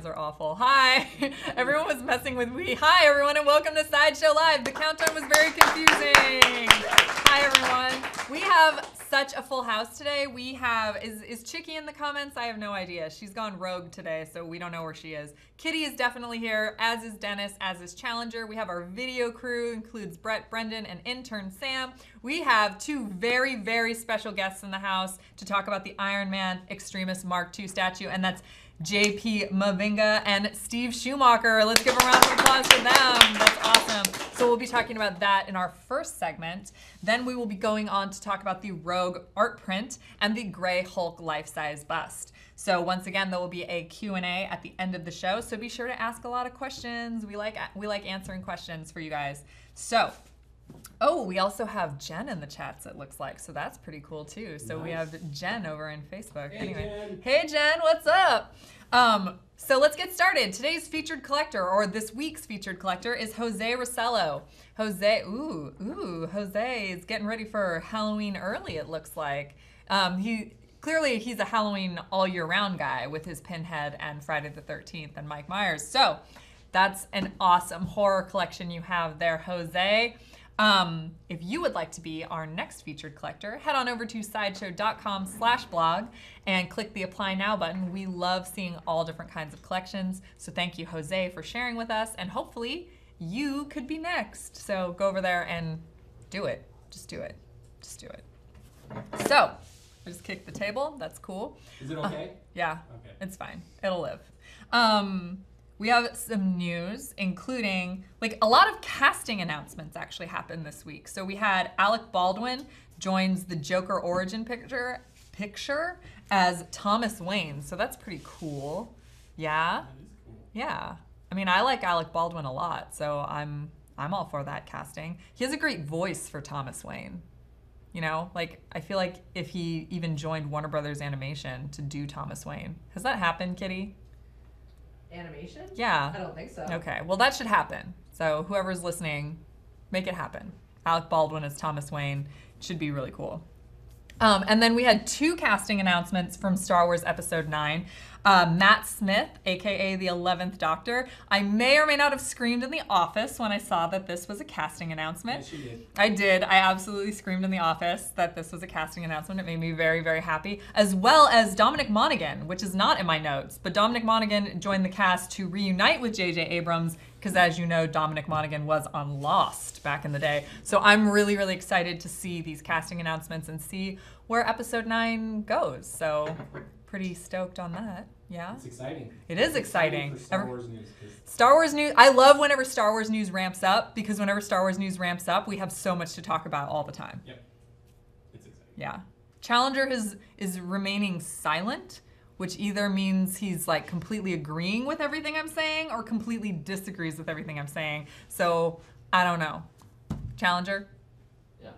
guys are awful. Hi. Everyone was messing with me. Hi, everyone, and welcome to Sideshow Live. The countdown was very confusing. Hi, everyone. We have such a full house today. We have, is Chicky in the comments? I have no idea. She's gone rogue today, so we don't know where she is. Kitty is definitely here, as is Dennis, as is Challenger. We have our video crew, includes Brett, Brendan, and intern Sam. We have two very, very special guests in the house to talk about the Man Extremis Mark II statue, and that's JP Mavinga and Steve Schumacher. Let's give a round of applause for them. That's awesome. So we'll be talking about that in our first segment. Then we will be going on to talk about the Rogue art print and the Gray Hulk life-size bust. So once again, there will be a Q&A at the end of the show, so be sure to ask a lot of questions. We like answering questions for you guys. So, oh, we also have Jen in the chats, it looks like, so that's pretty cool too. So nice. We have Jen over in Facebook. Hey, anyway. Jen. Hey Jen, what's up? So let's get started. Today's featured collector, or this week's featured collector, is Jose Rosello. Jose is getting ready for Halloween early, it looks like. Clearly, he's a Halloween all-year-round guy with his Pinhead and Friday the 13th and Mike Myers. So that's an awesome horror collection you have there, Jose. If you would like to be our next featured collector, head on over to sideshow.com/blog and click the Apply Now button. We love seeing all different kinds of collections. So thank you, Jose, for sharing with us. And hopefully you could be next. So go over there and do it. Just do it. Just do it. So I just kicked the table. That's cool. Is it okay? Yeah. Okay. It's fine. It'll live. We have some news, including, like, a lot of casting announcements actually happened this week. So we had Alec Baldwin joins the Joker origin picture as Thomas Wayne. So that's pretty cool. Yeah. That is cool. Yeah. I mean, I like Alec Baldwin a lot, so I'm all for that casting. He has a great voice for Thomas Wayne. You know, like, I feel like if he even joined Warner Brothers Animation to do Thomas Wayne. Has that happened, Kitty? Animation? Yeah. I don't think so. Okay, well, that should happen. So whoever's listening, make it happen. Alec Baldwin as Thomas Wayne should be really cool. And then we had two casting announcements from Star Wars Episode 9. Matt Smith, aka the 11th Doctor. I may or may not have screamed in the office when I saw that this was a casting announcement. Yes, you did. I did. I absolutely screamed in the office that this was a casting announcement. It made me very, very happy. As well as Dominic Monaghan, which is not in my notes, but Dominic Monaghan joined the cast to reunite with J.J. Abrams, because as you know, Dominic Monaghan was on Lost back in the day. So I'm really, really excited to see these casting announcements and see where Episode 9 goes. So pretty stoked on that. Yeah? It's exciting. It is exciting. For Star Wars news. Star Wars news. I love whenever Star Wars news ramps up, because whenever Star Wars news ramps up, we have so much to talk about all the time. Yep. It's exciting. Yeah. Challenger is remaining silent, which either means he's like completely agreeing with everything I'm saying or completely disagrees with everything I'm saying. So I don't know. Challenger? Yeah.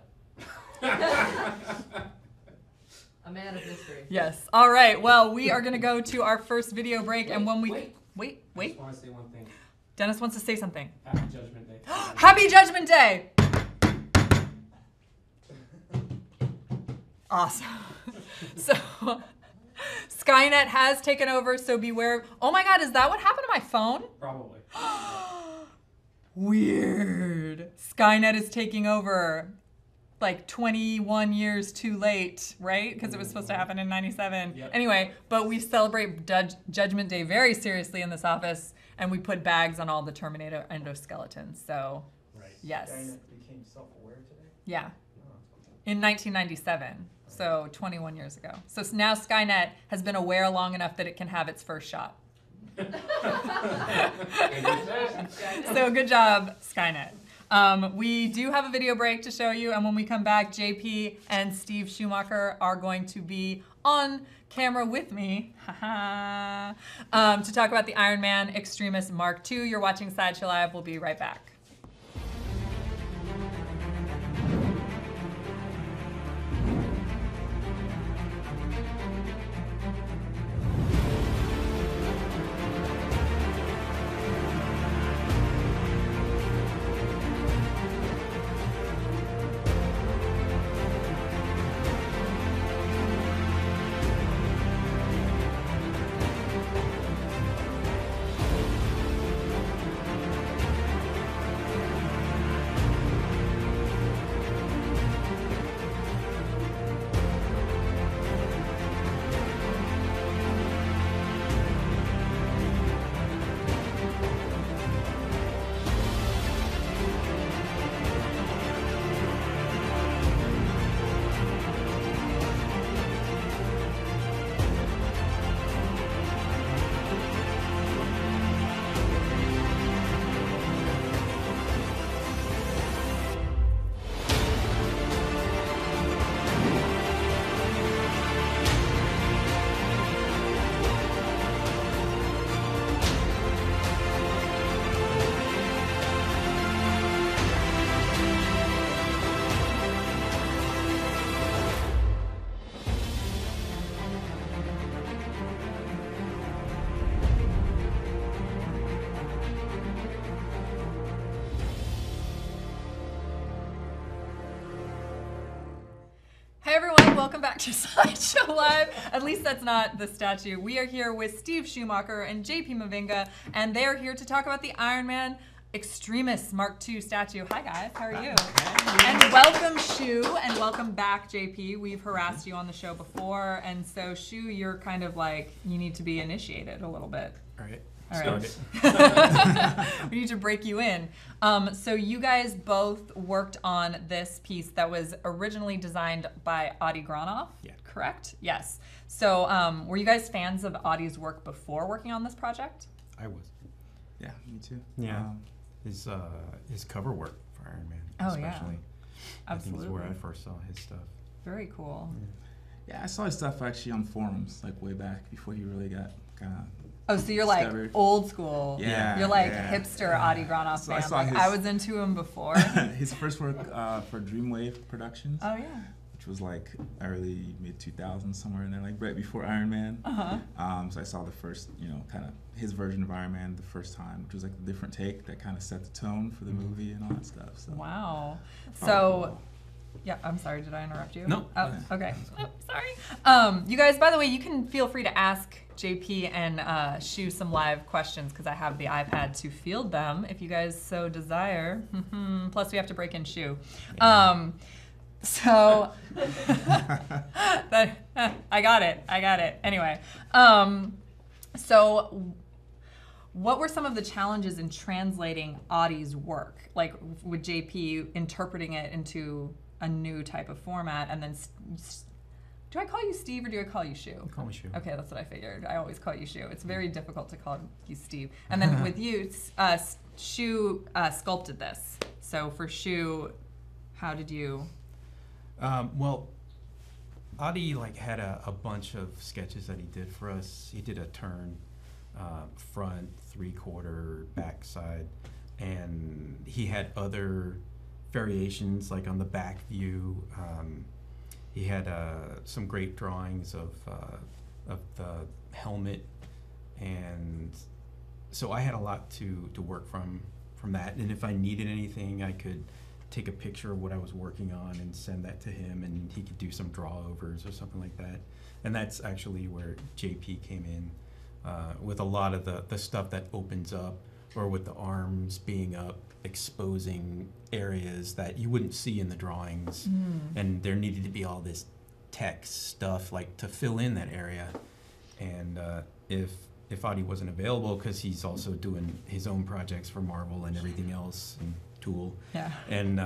A man of mystery. Yes. All right. Well, we are going to go to our first video break. And when we... Wait. I just want to say one thing. Dennis wants to say something. Happy Judgment Day. Happy Judgment Day! Awesome. So, Skynet has taken over, so beware. Oh my God, is that what happened to my phone? Probably. Weird. Skynet is taking over. Like 21 years too late, right? Because it was supposed to happen in 97. Yep. Anyway, but we celebrate Judgment Day very seriously in this office, and we put bags on all the Terminator endoskeletons. So, Right. yes. Skynet became self-aware today? Yeah. Oh, In 1997, so 21 years ago. So now Skynet has been aware long enough that it can have its first shot. So good job, Skynet. We do have a video break to show you, and when we come back, JP and Steve Schumacher are going to be on camera with me to talk about the Man Extremis Mark II. You're watching Sideshow Live. We'll be right back. welcome back to Sideshow Live. At least that's not the statue. We are here with Steve Schumacher and JP Mavinga, and they're here to talk about the Iron Man Extremis Mark II statue. Hi guys, how are you? And welcome Shu, and welcome back JP. We've harassed you on the show before, and so Shu, you're kind of like, you need to be initiated a little bit. All right. All right. We need to break you in. So you guys both worked on this piece that was originally designed by Adi Granoff, correct? Yes. So were you guys fans of Adi's work before working on this project? I was. Yeah, me too. Yeah. His cover work for Iron Man, especially. I think Absolutely. is where I first saw his stuff. Very cool. Yeah, I saw his stuff actually on forums, like way back before he really got kind of. Oh, so you're like old school. Yeah. You're like hipster Adi Granoff So fan. I was into him before. His first work for Dreamwave Productions. Oh yeah. Which was like early mid 2000s, somewhere in there, like right before Iron Man. So I saw the first, kind of his version of Iron Man the first time, which was like a different take that kind of set the tone for the movie and all that stuff. So. Wow. So. Yeah, I'm sorry, did I interrupt you? No. Oh, okay. Oh, sorry. You guys, by the way, you can feel free to ask JP and Shu some live questions because I have the iPad to field them if you guys so desire. Plus, we have to break in Shu. So, I got it. Anyway, so what were some of the challenges in translating Adi's work? Like with JP interpreting it into a new type of format, and then do I call you Steve or do I call you Shu? Call me Shu. Okay, that's what I figured. I always call you Shu. It's very difficult to call you Steve. And then with you, Shu sculpted this. So for Shu, how did you? Well, Adi had a bunch of sketches that he did for us. He did a turn, front, 3/4, backside, and he had other variations like on the back view. He had some great drawings of the helmet, and so I had a lot to work from that. And if I needed anything, I could take a picture of what I was working on and send that to him, and he could do some draw-overs or something like that. And that's actually where JP came in with a lot of the stuff that opens up, or with the arms being up, exposing areas that you wouldn't see in the drawings. And there needed to be all this text stuff to fill in that area. And if Adi wasn't available, because he's also doing his own projects for Marvel and everything else, and Tool. Yeah. And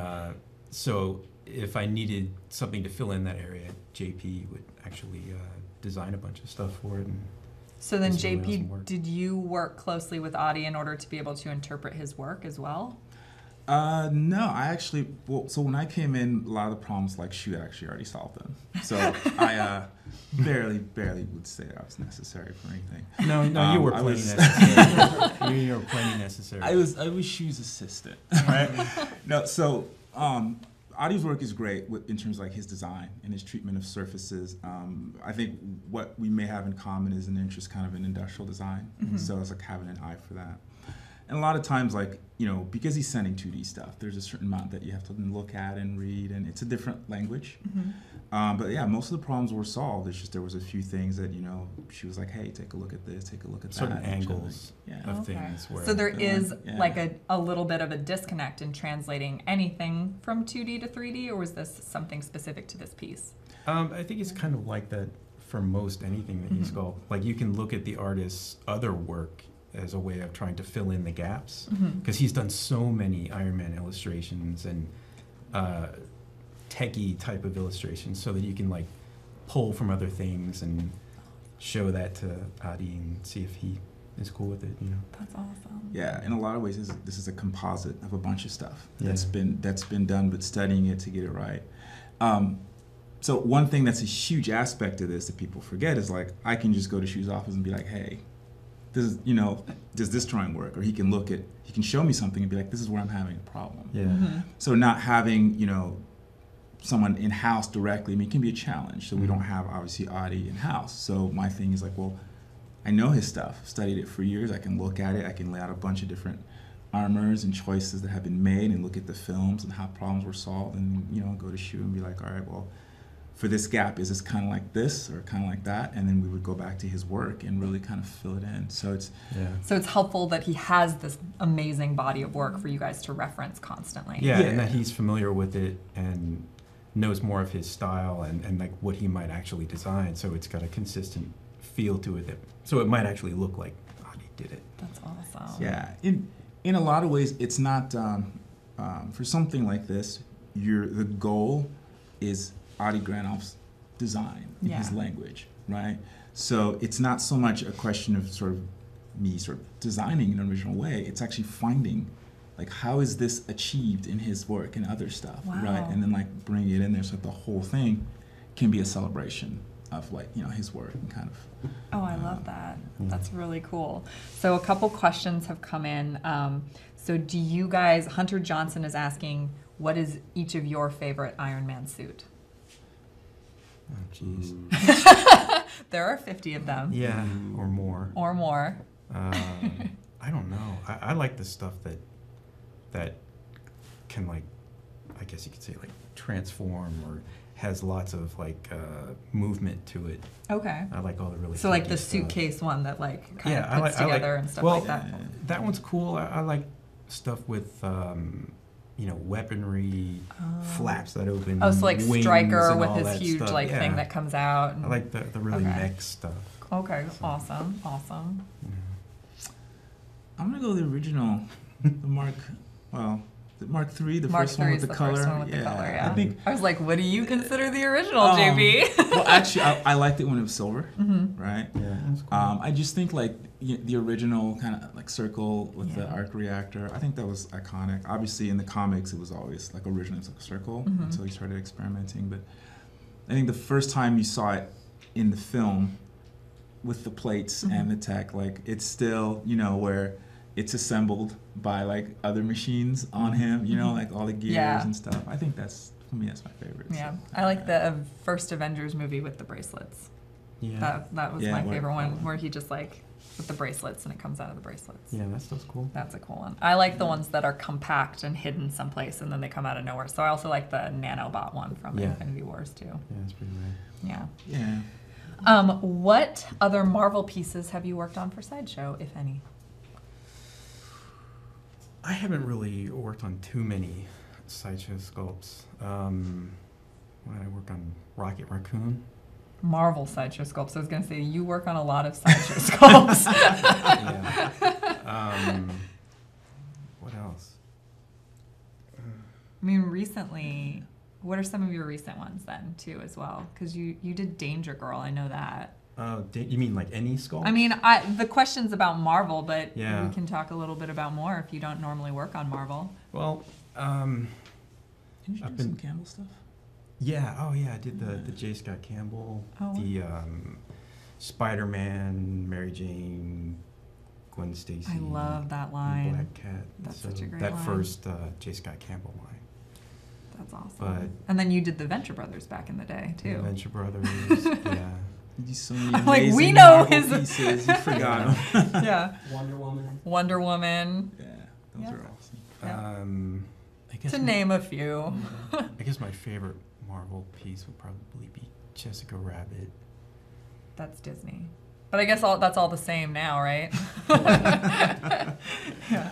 so if I needed something to fill in that area, JP would actually design a bunch of stuff for it. And so then JP, did you work closely with Adi in order to be able to interpret his work as well? No, I actually, so when I came in, a lot of the problems Shu actually already solved them. So I barely would say I was necessary for anything. No, you were plenty necessary. You were plenty necessary. I was Shu's assistant, right? No, so Adi's work is great in terms of his design and his treatment of surfaces. I think what we may have in common is an interest kind of in industrial design. So it's having an eye for that. And a lot of times, because he's sending 2D stuff, there's a certain amount that you have to look at and read, and it's a different language. But yeah, most of the problems were solved. It's just there was a few things that, she was like, hey, take a look at this, take a look at that. Certain angles of things. So there is a little bit of a disconnect in translating anything from 2D to 3D, or was this something specific to this piece? I think it's kind of like that for most anything that you sculpt. You can look at the artist's other work as a way of trying to fill in the gaps, because he's done so many Iron Man illustrations and techie type of illustrations, so that you can pull from other things and show that to Adi and see if he is cool with it. That's awesome. Yeah, in a lot of ways, this is a composite of a bunch of stuff that's been done, but studying it to get it right. So one thing that's a huge aspect of this that people forget is I can just go to Shu's office and be like, hey, this is, does this drawing work? Or he can show me something and be like, this is where I'm having a problem. Yeah. So not having, someone in-house directly, it can be a challenge. So we don't have, obviously, Adi in-house. So my thing is I know his stuff, studied it for years. I can look at it. I can lay out a bunch of different armors and choices that have been made and look at the films and how problems were solved, and go to Shu and be like, all right, well, for this gap, is this kind of like this or kind of like that? And then we would go back to his work and really kind of fill it in. So it's So it's helpful that he has this amazing body of work for you guys to reference constantly. Yeah, and that he's familiar with it and knows more of his style and like what he might actually design. So it's got a consistent feel to it. So it might actually look like Adi did it. That's awesome. yeah. In a lot of ways, it's not for something like this. The goal is Adi Granov's design in his language, right? So it's not so much a question of sort of me sort of designing in an original way. It's actually finding, like, how is this achieved in his work and other stuff, right? And then like bringing it in there so that the whole thing can be a celebration of, like, you know, his work and kind of. Oh, I love that. That's really cool. So a couple questions have come in. So do you guys, Hunter Johnson is asking, what is each of your favorite Iron Man suit? Oh, jeez. There are 50 of them. Yeah, or more. Or more. I don't know. I like the stuff that can, like, I guess you could say, like, transform or has lots of, like, movement to it. Okay. I like all the really So like funky the stuff. suitcase one that like kind Yeah, of puts together and stuff like that. That one's cool. I like stuff with, you know, weaponry, flaps that open. Oh, so like wings Stryker and with all his that huge stuff. like thing that comes out. And, I like the really mech stuff. okay, awesome. I'm gonna go with the original, the Mark III, the Mark first one III with is the the color. first one with the color, yeah. I think. I was like, what do you consider the original, JP? Well, actually, I liked it when it was silver, right? Yeah, that's cool. I just think like the original kind of like circle with the arc reactor. I think that was iconic. Obviously, in the comics, it was always like originally it's like a circle until he started experimenting. But I think the first time you saw it in the film with the plates and the tech, like it's still, you know, where it's assembled by like other machines on him, you know, like all the gears and stuff. I think that's, for me, that's my favorite. Yeah, So, I like the first Avengers movie with the bracelets. Yeah. That was Yeah, my where- favorite one, where he just like with the bracelets and it comes out of the bracelets. Yeah, that stuff's cool. That's a cool one. I like the ones that are compact and hidden someplace and then they come out of nowhere. So I also like the nanobot one from Infinity Wars too. Yeah, that's pretty rad. Yeah. Yeah. What other Marvel pieces have you worked on for Sideshow, if any? I haven't really worked on too many Sideshow sculpts. When I work on Rocket Raccoon. Marvel Sideshow sculpts. I was going to say, you work on a lot of Sideshow sculpts. Yeah. What else? I mean, recently, what are some of your recent ones then, too, as well? Because you did Danger Girl, I know that. You mean like any sculpt? I mean, the question's about Marvel, but we Yeah. can talk a little bit about more if you don't normally work on Marvel. Well, Did you I've do some been- Campbell stuff? yeah. Oh, yeah. I did the J. Scott Campbell, Oh. the Spider-Man, Mary Jane, Gwen Stacy. I love that and line. Black Cat. That's such a great that line. first J. Scott Campbell line. That's awesome. But And then you did the Venture Brothers back in the day, too. Venture Brothers. Yeah. You do so many I'm like, we amazing know Marvel his- pieces. You forgot them. Yeah. Wonder Woman. Wonder Woman, Yeah, those Yeah. are awesome. Yeah. I guess to name a few. I guess my favorite Marvel piece would probably be Jessica Rabbit. That's Disney. But I guess that's all the same now, right? Yeah.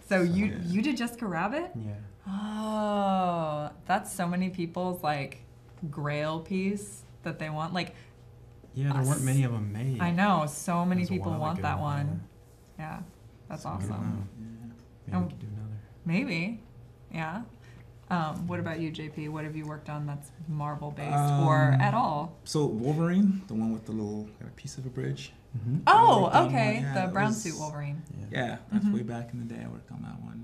So you did Jessica Rabbit? Yeah. Oh, that's so many people's like grail piece that they want. Like, Yeah, there weren't many of them made. I know so many It was a people while want ago, that one. Yeah, that's So I don't awesome. know. Maybe Oh. we could do another. Maybe, yeah. What about you, JP? What have you worked on that's Marvel based or at all? So Wolverine, the one with the little piece of a bridge. Mm-hmm. Oh, worked on okay, one, yeah, the that brown was- suit Wolverine. Yeah, that's way back in the day. I worked on that one.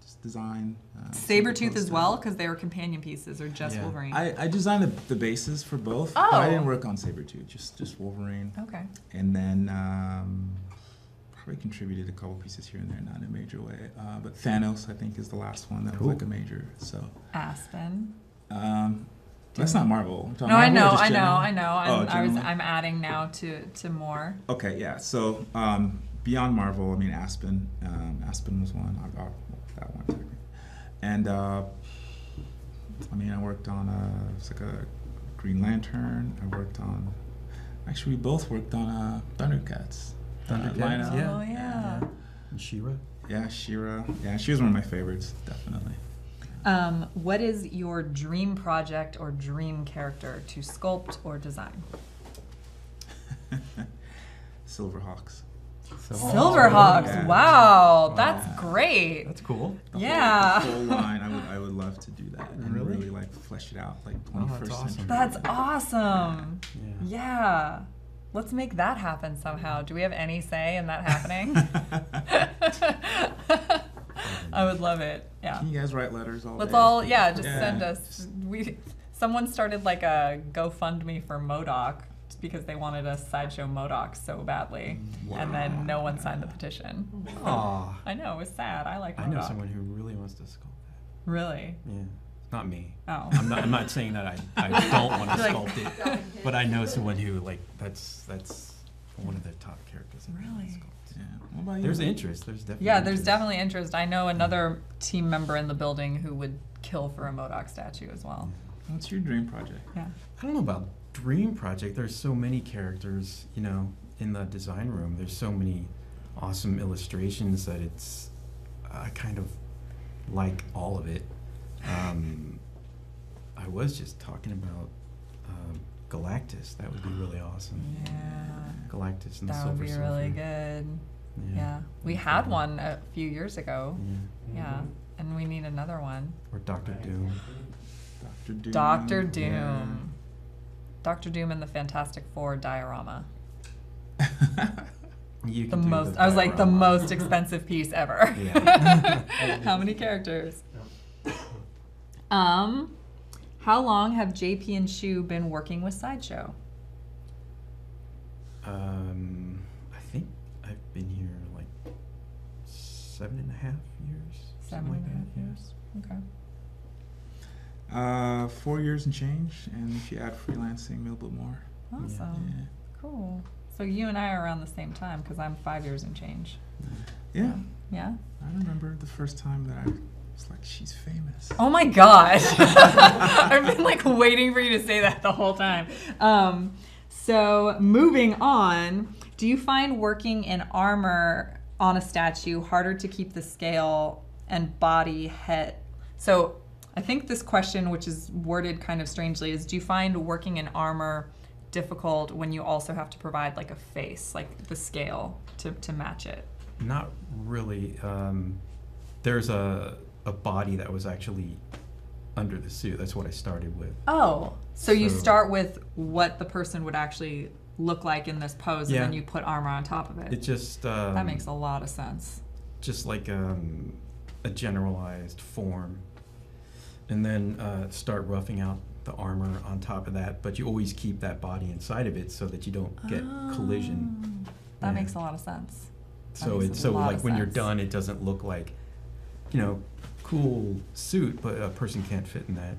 Just design. Sabretooth as well, because they were companion pieces, or just Yeah. Wolverine? I designed the bases for both, Oh. but I didn't work on Sabretooth, just Wolverine. Okay. And then probably contributed a couple pieces here and there, not in a major way. But Thanos, I think, is the last one that Cool. was like a major. So Aspen. that's not Marvel. I'm talking No, I Marvel or know, just I know, general? I know. Oh, generally? I'm adding now to more. Okay, yeah. So beyond Marvel, I mean Aspen. Aspen was one. That one technically. And I mean, I worked on it's like a Green Lantern. I worked on. Actually, we both worked on Thundercats. Thundercats, lineup. yeah. Oh, yeah. And She-Ra. Yeah, She-Ra. Yeah, she was one of my favorites, definitely. What is your dream project or dream character to sculpt or design? Silverhawks. Silverhawks. Yeah. Wow, that's Wow. great. That's cool. Yeah. The whole line, I would love to do that and Really? really like flesh it out like Oh, 21st that's awesome. century. That's awesome. Yeah. Yeah. Let's make that happen somehow. Do we have any say in that happening? I would love it. Yeah. Can you guys write letters all Let's day? all, yeah, just Yeah. send us. Someone started like a GoFundMe for MODOK just because they wanted a Sideshow MODOK so badly, and then no one signed the petition. Aw. I know, it was sad. I like MODOK. I know someone who really wants to sculpt Really? that. Yeah. Not me. Oh. I'm not saying that I don't want to You're like- sculpt it, but I know someone who like that's one of the top characters. that they wanna Really? sculpt. Yeah. What about you? There's interest. There's definitely Yeah, there's interest. definitely interest. I know another team member in the building who would kill for a MODOK statue as well. What's your dream project? Yeah. I don't know about dream project. There's so many characters, in the design room. There's so many awesome illustrations that it's I kind of like all of it. I was just talking about Galactus. That would be really awesome. Yeah. Galactus and the That would Silver be Surfer. really good. Yeah. We had one a few years ago. Yeah. Yeah. And we need another one. Or Doctor Doom. Dr. Doom. Doctor Doom. Yeah. Doctor Doom and the Fantastic Four diorama. You The can do most, I was like, the diorama. most expensive piece ever. Yeah. How many characters? How long have JP and Shu been working with Sideshow? I think I've been here like 7.5 years. something like that, yeah. Okay. 4 years and change, and if you add freelancing, a little bit more. Awesome. Yeah. Cool. So you and I are around the same time because I'm 5 years and change. Yeah. Yeah? I remember the first time that I was like, she's famous. Oh my god. I've been like waiting for you to say that the whole time. So moving on, do you find working in armor on a statue harder to keep the scale and body head? So I think this question, which is worded kind of strangely, is do you find working in armor difficult when you also have to provide like a face, like the scale to match it? Not really. There's a body that was actually under the suit. That's what I started with. Oh, so you So- start with what the person would actually look like in this pose, Yeah. and then you put armor on top of it. It just That makes a lot of sense. just like a generalized form, and then start roughing out the armor on top of that. But you always keep that body inside of it so that you don't get collision. That Yeah. makes a lot of sense. So makes it's a so lot like of when you're sense. done, it doesn't look like, cool suit, but a person can't fit in that.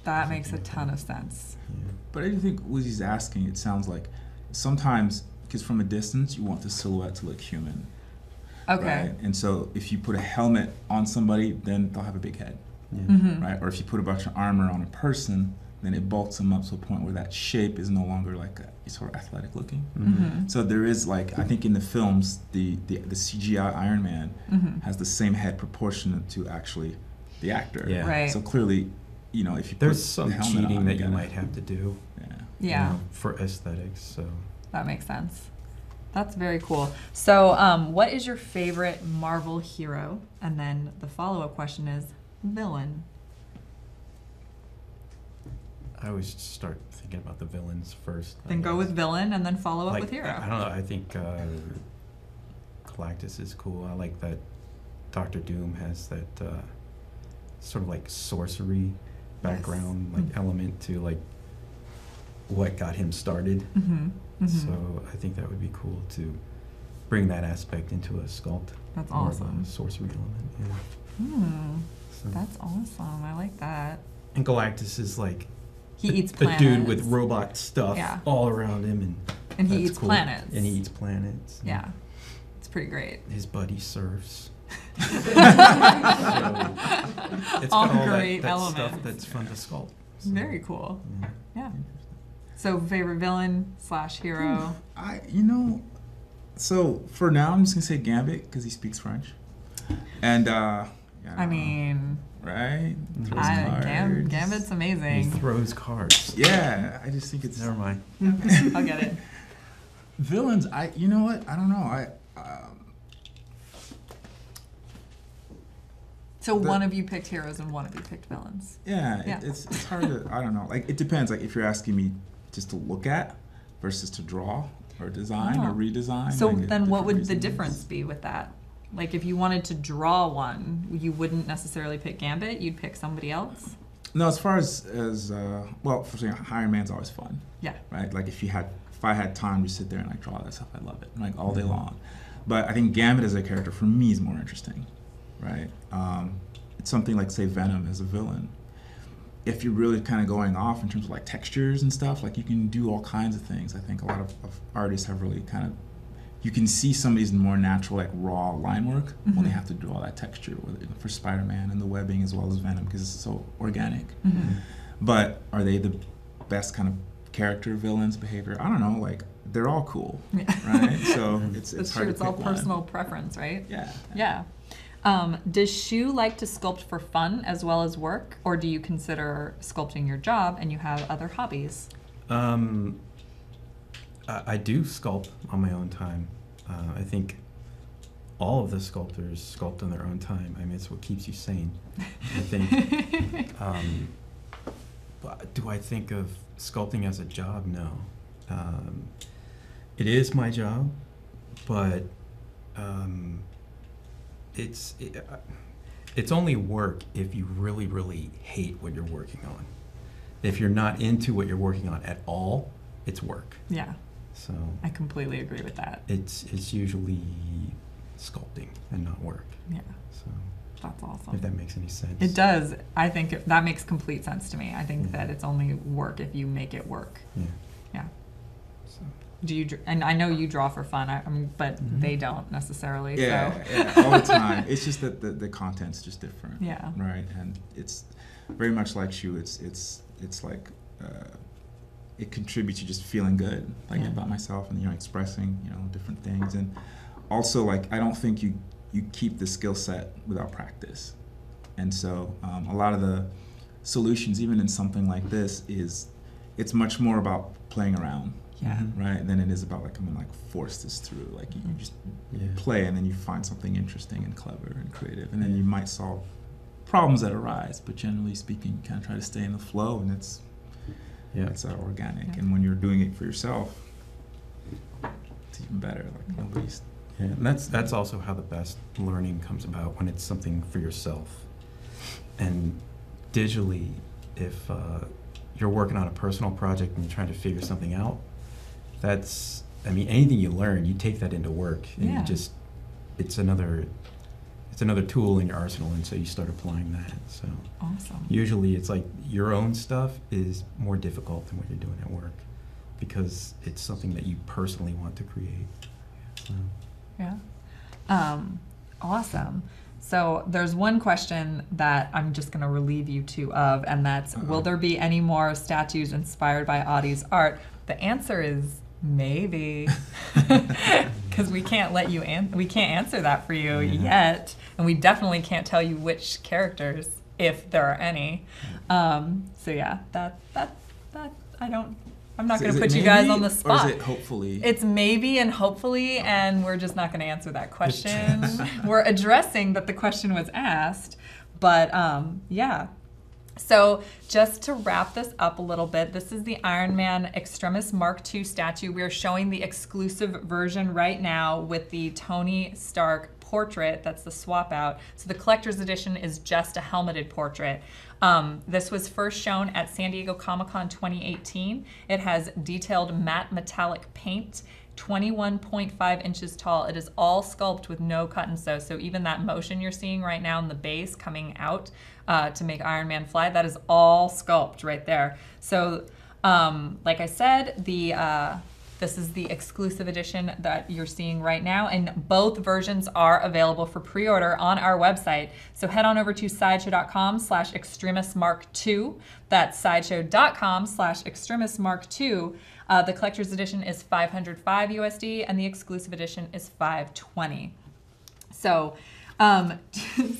That makes a ton of sense. Yeah. But I do think what he's asking, it sounds like sometimes, because from a distance, you want the silhouette to look human. Okay. Right? And so if you put a helmet on somebody, then they'll have a big head. Yeah. Mm-hmm. Right? Or if you put a bunch of armor on a person, then it bulks them up to a point where that shape is no longer like sort of athletic looking. Mm-hmm. So there is like, I think in the films, the CGI Iron Man Mm-hmm. has the same head proportionate to actually the actor. Yeah. Right. So clearly, if you There's put some the helmet cheating on, that you gotta- might have to do. Yeah. Yeah, For aesthetics. So that makes sense. That's very cool. So, what is your favorite Marvel hero? And then the follow-up question is villain. I always start thinking about the villains first. I Then go guess. with villain, and then follow up Like, with hero. I don't know. I think Galactus is cool. I like that Doctor Doom has that sort of like sorcery background, like Mhm. element to like what got him started. Mm-hmm. Mm-hmm. So I think that would be cool to bring that aspect into a sculpt. That's More of a awesome. sorcery element. Yeah. Hmm. So. That's awesome. I like that. And Galactus is like He eats a planets. dude with robot stuff Yeah. all around him, And he that's eats cool. planets. And he eats planets. and Yeah. It's pretty great. His buddy surfs. All It's got all great that elements. stuff that's fun to sculpt. Very cool. Yeah. Yeah. So favorite villain / hero. So for now, I'm just gonna say Gambit because he speaks French, and yeah, I mean, right? Throws cards. Gambit's He amazing. throws cards. Yeah, I just think it's Never mind. I'll get it. villains. You know what? I don't know. So one of you picked heroes and one of you picked villains. Yeah, Yeah. it's hard to. I don't know. Like it depends. Like if you're asking me just to look at versus to draw or design or Oh. redesign. So like, then what different would the reasons. difference be with that? Like if you wanted to draw one, you wouldn't necessarily pick Gambit, you'd pick somebody else? No, as far as well, for saying Iron Man's always fun. Yeah. Right. Like if I had time to sit there and like draw that stuff, I love it, like all day long. But I think Gambit as a character for me is more interesting, right? It's something like say Venom as a villain. If you're really kind of going off in terms of like textures and stuff, like you can do all kinds of things. I think a lot of artists have really kind of, you can see somebody's more natural like raw line work when they have to do all that texture for Spider-Man and the webbing as well as Venom because it's so organic. But are they the best kind of character villains behavior? I don't know, like they're all cool, right? So it's That's hard true, to it's all pick one. personal preference, right? Yeah. Yeah. Does Shu like to sculpt for fun as well as work, or do you consider sculpting your job and you have other hobbies? I do sculpt on my own time. I think all of the sculptors sculpt on their own time. I mean, it's what keeps you sane. I think. But do I think of sculpting as a job? No. It is my job, but it's only work if you really, really hate what you're working on. If you're not into what you're working on at all, it's work. Yeah, So I completely agree with that. it's usually sculpting and not work. Yeah, So that's awesome. if that makes any sense. It does. I think that makes complete sense to me. I think that it's only work if you make it work. Yeah. Yeah. So. Do you? And I know you draw for fun, but they don't necessarily. Yeah, So. yeah, all the time. It's just that the content's just different. Yeah. Right, and it's very much like Shu. It's like it contributes to just feeling good, like Yeah. about myself, and expressing different things, and also like I don't think you keep the skill set without practice, and so a lot of the solutions, even in something like this, it's much more about playing around. Yeah. Right, than it is about like I'm gonna like force this through. Like you just Yeah. play, and then you find something interesting and clever and creative, and then you might solve problems that arise. But generally speaking, you kind of try to stay in the flow, and it's organic. Yeah. And when you're doing it for yourself, it's even better. Like nobody's. Yeah, and that's also how the best learning comes about, when it's something for yourself. And digitally, if you're working on a personal project and you're trying to figure something out, anything you learn, you take that into work, and Yeah. it's another tool in your arsenal, and so you start applying that. So Awesome. usually it's like your own stuff is more difficult than what you're doing at work, because it's something that you personally want to create. So. Yeah. Awesome. So there's one question that I'm just going to relieve you two of, and that's, will there be any more statues inspired by Audie's art? The answer is maybe, because we can't we can't answer that for you yet, and we definitely can't tell you which characters, if there are any. So yeah, that I'm not going to put you guys on the spot. Or is it hopefully? It's maybe and hopefully, and we're just not going to answer that question. We're addressing that the question was asked, but yeah. So just to wrap this up a little bit, this is the Iron Man Extremis Mark II statue. We're showing the exclusive version right now with the Tony Stark portrait. That's the swap out. So the collector's edition is just a helmeted portrait. This was first shown at San Diego Comic-Con 2018. It has detailed matte metallic paint, 21.5 inches tall. It is all sculpt with no cut and sew. So even that motion you're seeing right now in the base coming out to make Iron Man fly, that is all sculpt right there. So like I said, the This is the exclusive edition that you're seeing right now, and both versions are available for pre-order on our website. So head on over to sideshow.com/extremismark2. That's sideshow.com/extremismark2. The collector's edition is $505 USD, and the exclusive edition is $520. So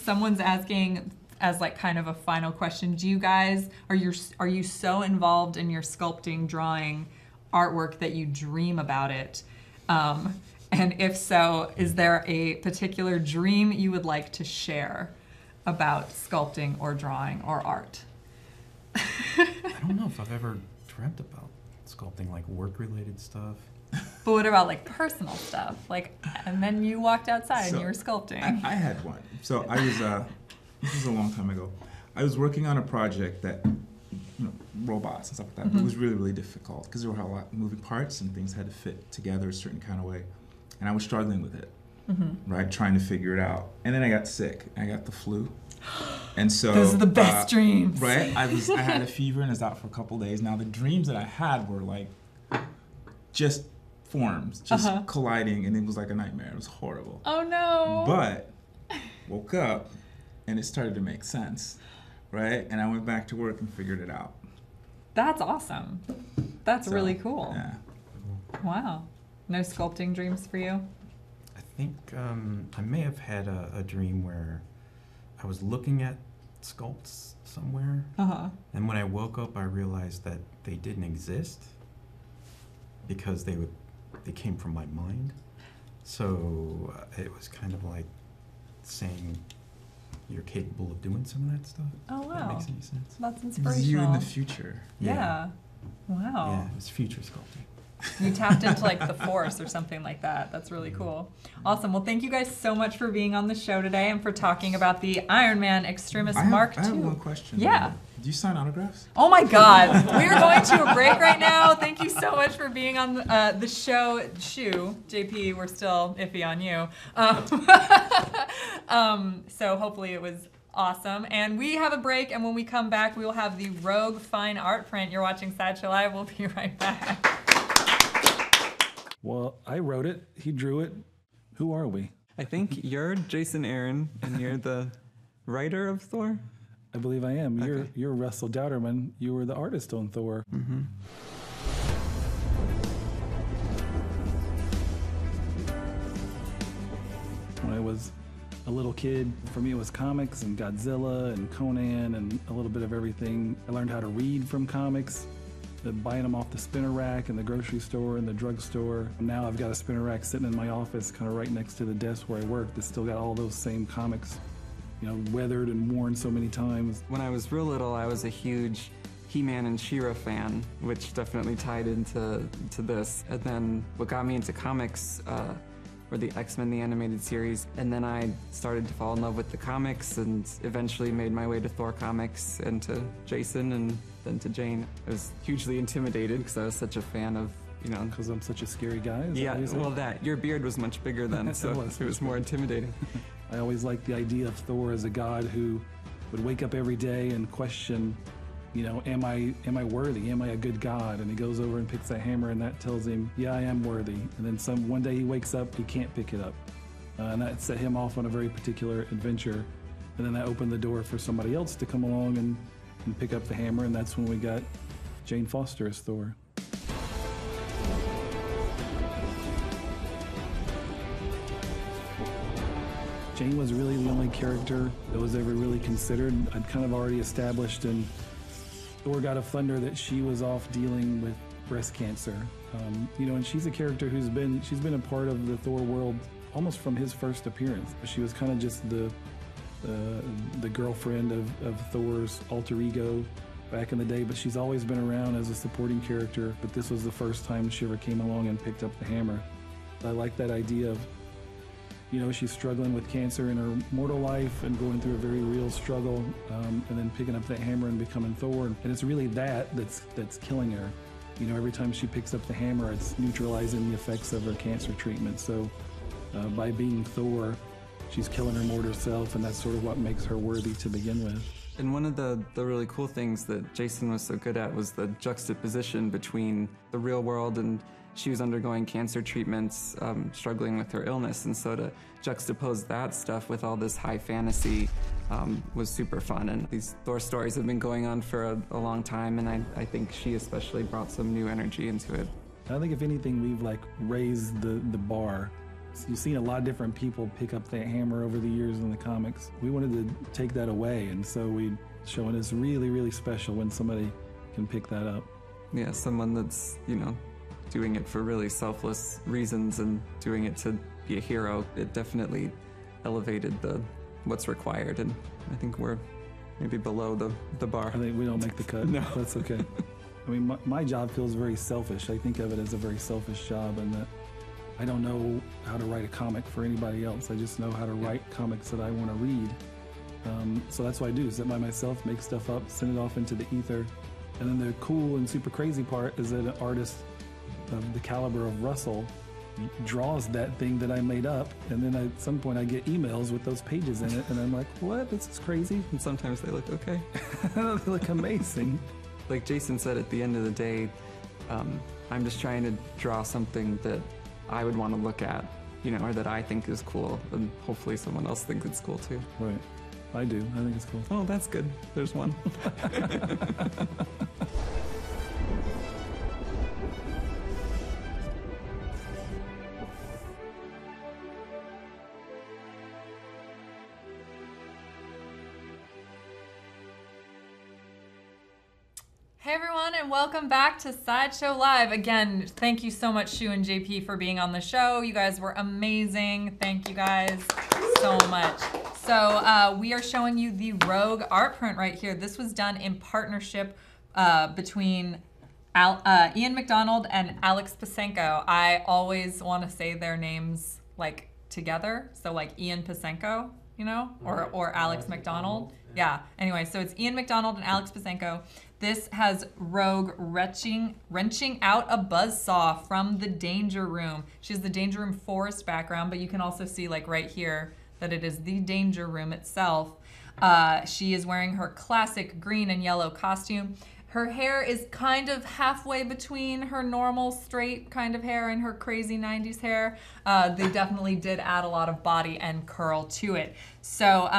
someone's asking, as like kind of a final question, do you guys, are you so involved in your sculpting, drawing, artwork that you dream about it? And if so, is there a particular dream you would like to share about sculpting or drawing or art? I don't know if I've ever dreamt about sculpting, like work-related stuff. But what about like personal stuff? Like, and then you walked outside and you were sculpting. I had one. So I was, this was a long time ago. I was working on a project that, robots and stuff like that. Mm-hmm. It was really, really difficult because there were a lot of moving parts and things had to fit together a certain kind of way. And I was struggling with it, right? Trying to figure it out. And then I got sick. I got the flu. And so those are the best dreams. Right? I had a fever and I was out for a couple days. Now the dreams that I had were like just forms, just colliding, and it was like a nightmare. It was horrible. Oh no. But woke up and it started to make sense, right? And I went back to work and figured it out. That's awesome. That's really cool. Yeah. Wow. No sculpting dreams for you? I think I may have had a dream where I was looking at sculpts somewhere, and when I woke up, I realized that they didn't exist because they came from my mind. So it was kind of like saying you're capable of doing some of that stuff. Oh wow. If that makes any sense. That's It was inspirational. you in the future. Yeah. Wow. Yeah, it was future sculpting. You tapped into like the force or something like that. That's really cool. Awesome. Well, thank you guys so much for being on the show today and for talking about the Man Extremis Mark II. I have one question. Yeah. Do you sign autographs? Oh my God. We are going to a break right now. Thank you so much for being on the show. JP, we're still iffy on you. So hopefully it was awesome. And we have a break, and when we come back, we will have the Rogue Fine Art Print. You're watching Sideshow Live. We'll be right back. Well, I wrote it. He drew it. Who are we? I think you're Jason Aaron, and you're the writer of Thor? I believe I am. Okay. You're Russell Dowderman. You were the artist on Thor. Mm-hmm. When I was a little kid, for me it was comics and Godzilla and Conan and a little bit of everything. I learned how to read from comics, buying them off the spinner rack in the grocery store and the drugstore. Now I've got a spinner rack sitting in my office kind of right next to the desk where I work that's still got all those same comics, weathered and worn so many times. When I was real little, I was a huge He-Man and She-Ra fan, which definitely tied into this. And then what got me into comics were the X-Men, the animated series. And then I started to fall in love with the comics and eventually made my way to Thor comics and to Jason and then to Jane. I was hugely intimidated because I was such a fan of, Because I'm such a scary guy? Is that Yeah, what you said? well your beard was much bigger then, so it was more intimidating. I always liked the idea of Thor as a god who would wake up every day and question, am I worthy? Am I a good god? And he goes over and picks that hammer, and that tells him, yeah, I am worthy. And then one day he wakes up, he can't pick it up. And that set him off on a very particular adventure. And then that opened the door for somebody else to come along and pick up the hammer, and that's when we got Jane Foster as Thor. Jane was really the only character that was ever really considered. I'd kind of already established in Thor: God of Thunder that she was off dealing with breast cancer. And she's a character she's been a part of the Thor world almost from his first appearance. She was kind of just the girlfriend of Thor's alter ego back in the day, but she's always been around as a supporting character, but this was the first time she ever came along and picked up the hammer. I like that idea of, she's struggling with cancer in her mortal life and going through a very real struggle, and then picking up that hammer and becoming Thor. And it's really that's killing her. Every time she picks up the hammer, it's neutralizing the effects of her cancer treatment. So by being Thor, she's killing her mortal self, and that's sort of what makes her worthy to begin with. And one of the really cool things that Jason was so good at was the juxtaposition between the real world, and she was undergoing cancer treatments, struggling with her illness, and so to juxtapose that stuff with all this high fantasy was super fun. And these Thor stories have been going on for a long time, and I think she especially brought some new energy into it. I think if anything, we've like raised the bar. So you've seen a lot of different people pick up that hammer over the years in the comics. We wanted to take that away, and so we showing it's really, really special when somebody can pick that up. Yeah, someone that's, you know, doing it for really selfless reasons and doing it to be a hero. It definitely elevated what's required, and I think we're maybe below the bar. I think we don't make the cut. No. That's okay. I mean, my job feels very selfish. I think of it as a very selfish job, and that I don't know how to write a comic for anybody else. I just know how to write comics that I want to read. So that's what I do, sit by myself, make stuff up, send it off into the ether. And then the cool and super crazy part is that an artist of the caliber of Russell draws that thing that I made up, and then at some point I get emails with those pages in it, and I'm like, what? This is crazy. And sometimes they look okay. They look amazing. Like Jason said, at the end of the day, I'm just trying to draw something that I would want to look at, you know, or that I think is cool, and hopefully someone else thinks it's cool too. Right. I do. I think it's cool. Oh, that's good. There's one. Hey everyone, and welcome back to Sideshow Live. Again, thank you so much, Shu and JP, for being on the show. You guys were amazing. Thank you guys so much. So we are showing you the Rogue art print right here. This was done in partnership between Ian MacDonald and Alex Pascenko. I always want to say their names like together. So like Ian Pascenko, you know, or Alex MacDonald. Yeah. Anyway, so it's Ian MacDonald and Alex Pascenko. This has Rogue wrenching out a buzzsaw from the Danger Room. She has the Danger Room forest background, but you can also see like right here that it is the Danger Room itself. She is wearing her classic green and yellow costume. Her hair is kind of halfway between her normal straight kind of hair and her crazy 90s hair. They definitely did add a lot of body and curl to it. So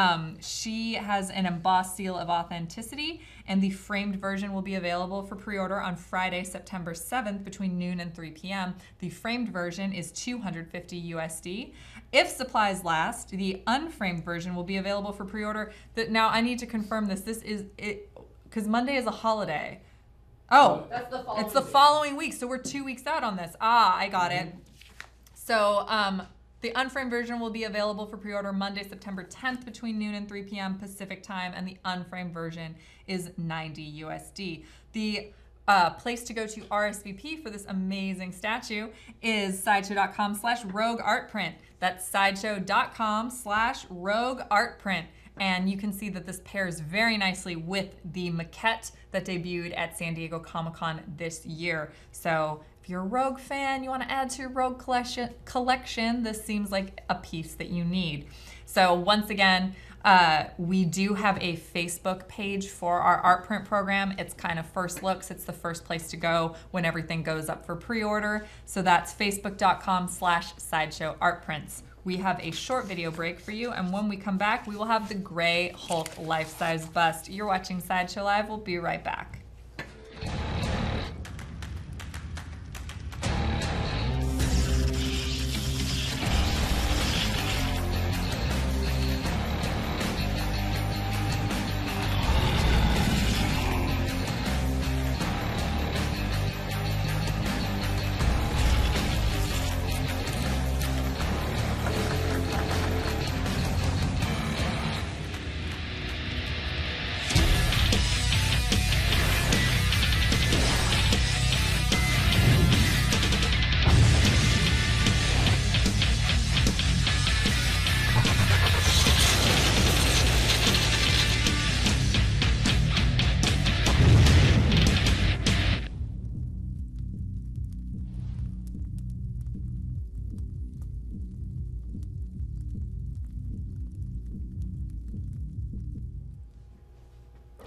she has an embossed seal of authenticity, and the framed version will be available for pre-order on Friday, September 7th between noon and 3 p.m. The framed version is $250 USD. If supplies last, the unframed version will be available for pre-order. Now I need to confirm this. This is it. Because Monday is a holiday. Oh, That's the following it's the following week, so we're 2 weeks out on this. Ah, I got it. So the unframed version will be available for pre-order Monday, September 10th between noon and 3 p.m. Pacific time, and the unframed version is $90 USD. The place to go to RSVP for this amazing statue is sideshow.com/rogueartprint. That's sideshow.com/rogueartprint. And you can see that this pairs very nicely with the maquette that debuted at San Diego Comic-Con this year. So if you're a Rogue fan, you want to add to your Rogue collection, this seems like a piece that you need. So once again, we do have a Facebook page for our art print program. It's kind of first looks. It's the first place to go when everything goes up for pre-order. So that's facebook.com/sideshowartprints. We have a short video break for you, and when we come back, we will have the Gray Hulk life-size bust. You're watching Sideshow Live. We'll be right back.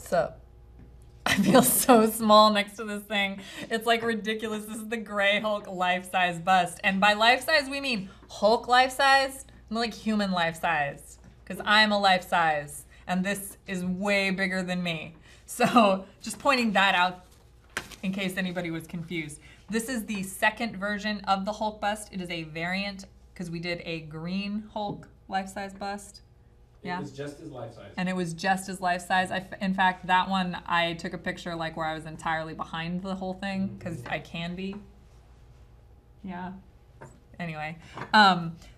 So I feel so small next to this thing. It's like ridiculous. This is the Gray Hulk life-size bust. And by life-size, we mean Hulk life-size, not like human life-size. Because I'm a life-size, and this is way bigger than me. So just pointing that out in case anybody was confused. This is the second version of the Hulk bust. It is a variant, because we did a green Hulk life-size bust. Yeah. It was just as life-size. And it was just as life-size. In fact, that one, I took a picture like where I was entirely behind the whole thing, because I can be. Yeah. Anyway,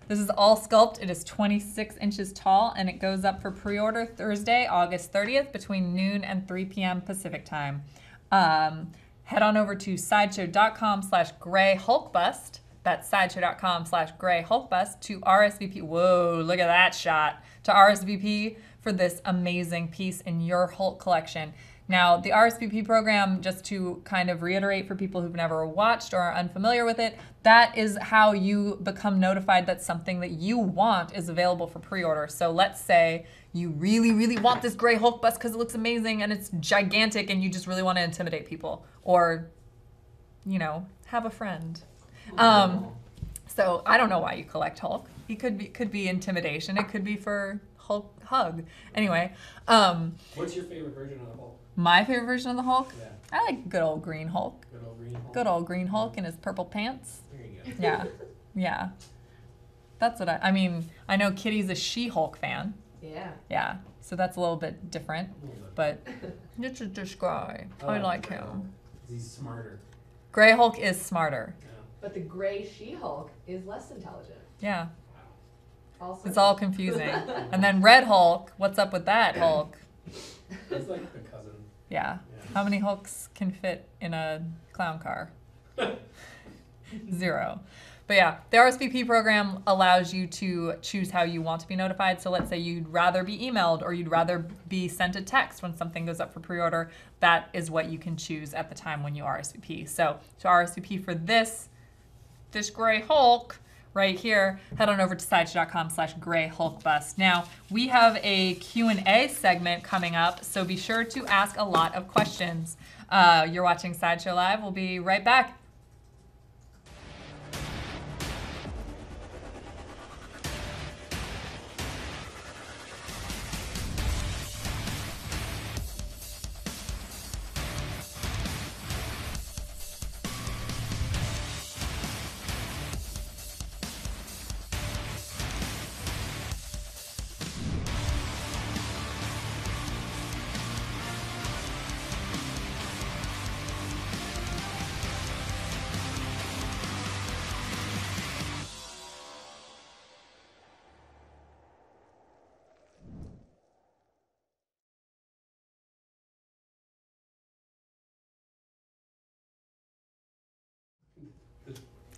this is all sculpt. It is 26 inches tall, and it goes up for pre-order Thursday, August 30th, between noon and 3 p.m. Pacific time. Head on over to sideshow.com/grayhulkbust. That's sideshow.com/grayhulkbust to RSVP. Whoa, look at that shot. To RSVP for this amazing piece in your Hulk collection. Now, the RSVP program, just to kind of reiterate for people who've never watched or are unfamiliar with it, that is how you become notified that something that you want is available for pre-order. So let's say you really, really want this Gray Hulk bust because it looks amazing and it's gigantic and you just really want to intimidate people. Or, you know, have a friend. So I don't know why you collect Hulk. He could be intimidation. It could be for Hulk hug. Anyway. What's your favorite version of the Hulk? My favorite version of the Hulk? Yeah. I like good old green Hulk. Good old green Hulk. Good old green Hulk in his purple pants. There you go. Yeah. Yeah. That's what I mean, I know Kitty's a She-Hulk fan. Yeah. Yeah. So that's a little bit different. But it's this guy. I like him. He's smarter. Gray Hulk is smarter. Yeah. But the gray She-Hulk is less intelligent. Yeah. Also. It's all confusing. And then Red Hulk, what's up with that Hulk? He's like the cousin. Yeah. How many Hulks can fit in a clown car? 0. But yeah, the RSVP program allows you to choose how you want to be notified. So let's say you'd rather be emailed or you'd rather be sent a text when something goes up for pre-order. That is what you can choose at the time when you RSVP. So to RSVP for this Gray Hulk right here, head on over to sideshow.com/grayhulkbust. Now, we have a Q&A segment coming up, so be sure to ask a lot of questions. You're watching Sideshow Live. We'll be right back.